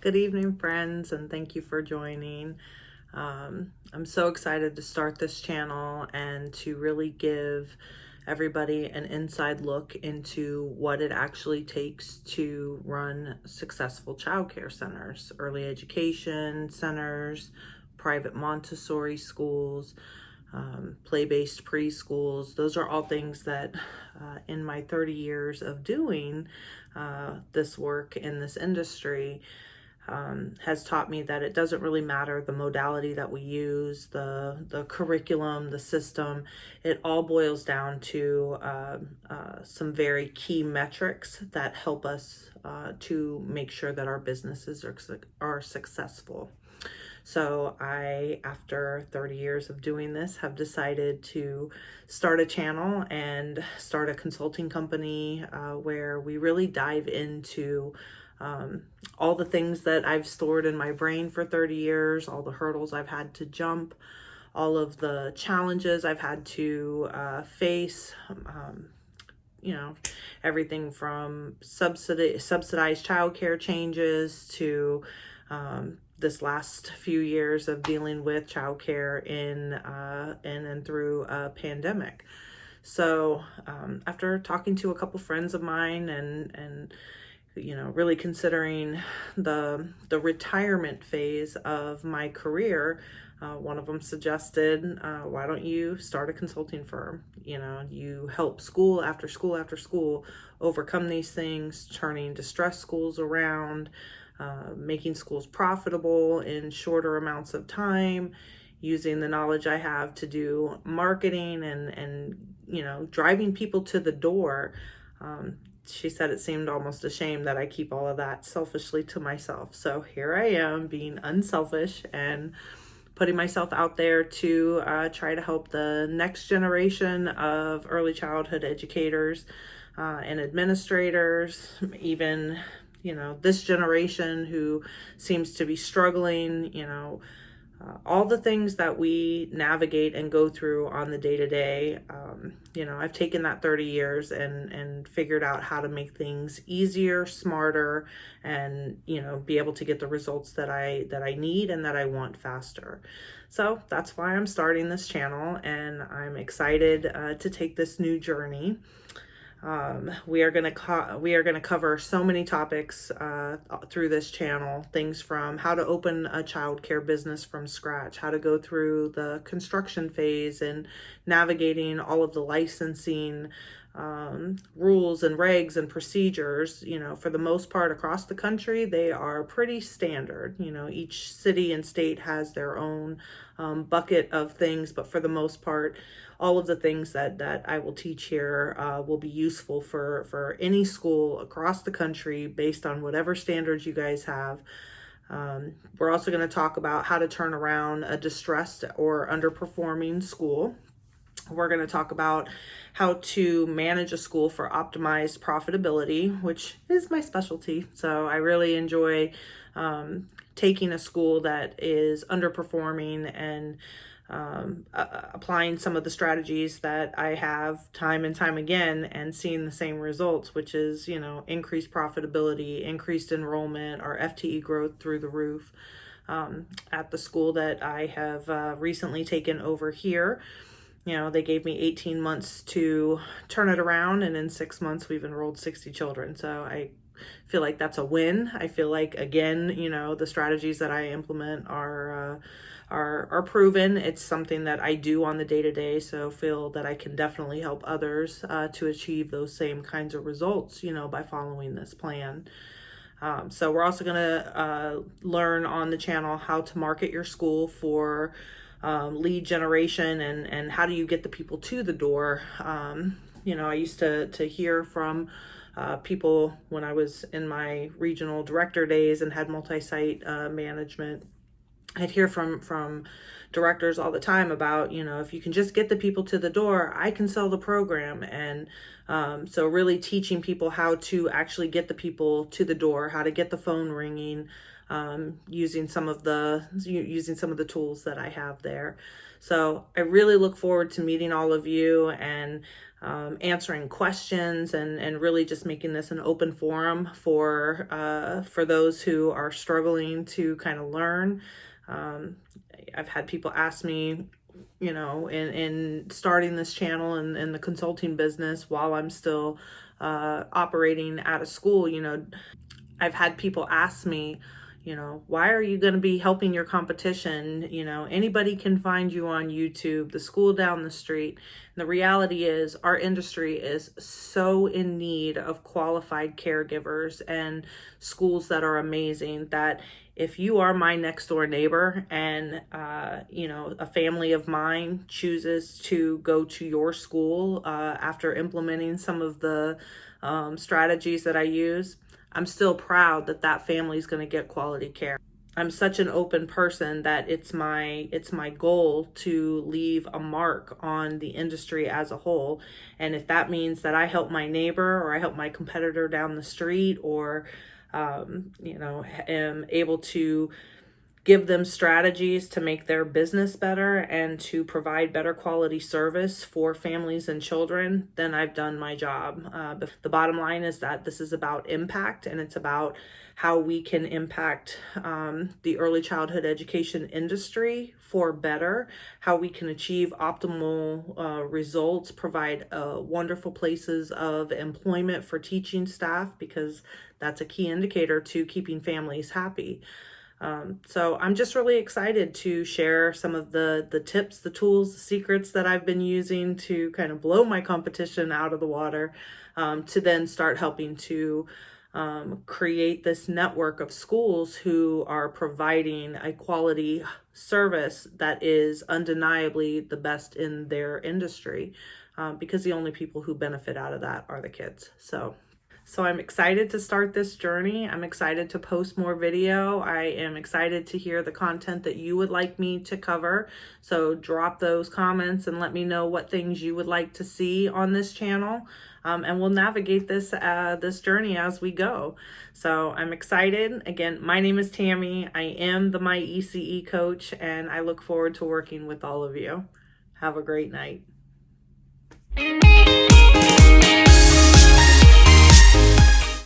Good evening, friends, and thank you for joining. I'm so excited to start this channel and to really give everybody an inside look into what it actually takes to run successful childcare centers, early education centers, private Montessori schools, play-based preschools. Those are all things that in my 30 years of doing this work in this industry has taught me that it doesn't really matter the modality that we use, the curriculum, the system. It all boils down to some very key metrics that help us to make sure that our businesses are successful. So I, after 30 years of doing this, have decided to start a channel and start a consulting company where we really dive into all the things that I've stored in my brain for 30 years, all the hurdles I've had to jump, all of the challenges I've had to face, everything from subsidized childcare changes to this last few years of dealing with childcare in and through a pandemic. So after talking to a couple friends of mine and really considering the retirement phase of my career, one of them suggested, why don't you start a consulting firm? You help school after school after school overcome these things, turning distressed schools around, making schools profitable in shorter amounts of time, using the knowledge I have to do marketing and driving people to the door. She said it seemed almost a shame that I keep all of that selfishly to myself. So here I am being unselfish and putting myself out there to try to help the next generation of early childhood educators and administrators, even this generation who seems to be struggling, all the things that we navigate and go through on the day-to-day. I've taken that 30 years and figured out how to make things easier, smarter, and be able to get the results that I need and that I want faster. So that's why I'm starting this channel, and I'm excited to take this new journey. We are going to cover so many topics through this channel, things from how to open a childcare business from scratch, how to go through the construction phase and navigating all of the licensing rules and regs and procedures. For the most part across the country, they are pretty standard. Each city and state has their own bucket of things, but for the most part, all of the things that I will teach here will be useful for any school across the country based on whatever standards you guys have. We're also going to talk about how to turn around a distressed or underperforming school. We're going to talk about how to manage a school for optimized profitability, which is my specialty. So I really enjoy taking a school that is underperforming and applying some of the strategies that I have time and time again and seeing the same results, which is, increased profitability, increased enrollment, or FTE growth through the roof. At the school that I have recently taken over here, they gave me 18 months to turn it around, and in 6 months we've enrolled 60 children. So I feel like that's a win. I feel like, again, the strategies that I implement are proven. It's something that I do on the day-to-day, so feel that I can definitely help others to achieve those same kinds of results, by following this plan. So we're also going to learn on the channel how to market your school for lead generation and how do you get the people to the door. I used to hear from people when I was in my regional director days and had multi-site management. I'd hear from directors all the time about, if you can just get the people to the door, I can sell the program. And so really teaching people how to actually get the people to the door, how to get the phone ringing, using some of the tools that I have there. So I really look forward to meeting all of you and answering questions and really just making this an open forum for those who are struggling to kind of learn. I've had people ask me, in starting this channel and in the consulting business while I'm still operating at a school, I've had people ask me, why are you going to be helping your competition? Anybody can find you on YouTube, the school down the street. And the reality is our industry is so in need of qualified caregivers and schools that are amazing that if you are my next door neighbor and, a family of mine chooses to go to your school after implementing some of the strategies that I use, I'm still proud that that family is going to get quality care. I'm such an open person that it's my goal to leave a mark on the industry as a whole. And if that means that I help my neighbor or I help my competitor down the street or am able to give them strategies to make their business better and to provide better quality service for families and children, then I've done my job. But the bottom line is that this is about impact, and it's about how we can impact the early childhood education industry for better, how we can achieve optimal results, provide wonderful places of employment for teaching staff, because that's a key indicator to keeping families happy. So I'm just really excited to share some of the tips, the tools, the secrets that I've been using to kind of blow my competition out of the water, to then start helping to create this network of schools who are providing a quality service that is undeniably the best in their industry, because the only people who benefit out of that are the kids. So I'm excited to start this journey. I'm excited to post more video. I am excited to hear the content that you would like me to cover. So drop those comments and let me know what things you would like to see on this channel. And we'll navigate this journey as we go. So I'm excited. Again, my name is Tammy. I am the My ECE Coach, and I look forward to working with all of you. Have a great night.